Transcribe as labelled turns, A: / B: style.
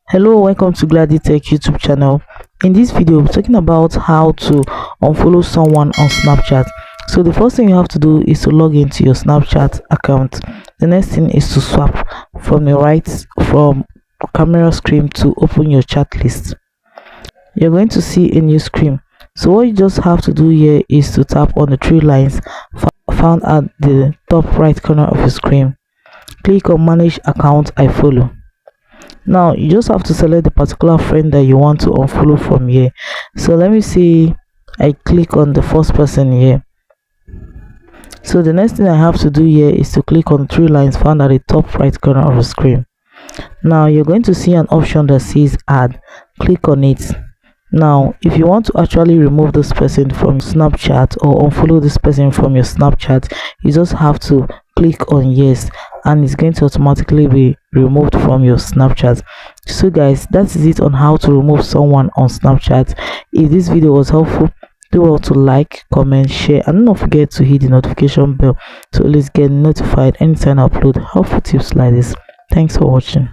A: Hello, welcome to Glady Tech YouTube channel. In this video, we're talking about how to unfollow someone on Snapchat. So the first thing you have to do is to log into your Snapchat account. The next thing is to swap from your right from camera screen to open your chat list. You're going to see a new screen. So what you just have to do here is to tap on the three lines found at the top right corner of your screen. Click on manage account I follow. Now you just have to select the particular friend that you want to unfollow from here. So let me see, I click on the first person here. So the next thing I have to do here is to click on three lines found at the top right corner of the screen. Now you're going to see an option that says add. Click on it. Now if you want to actually remove this person from Snapchat or unfollow this person from your Snapchat, you just have to click on yes, and it's going to automatically be removed from your Snapchat. So guys, that is it on how to remove someone on Snapchat. If this video was helpful, do well to like, comment, share, and don't forget to hit the notification bell to always get notified anytime I upload helpful tips like this. Thanks for watching.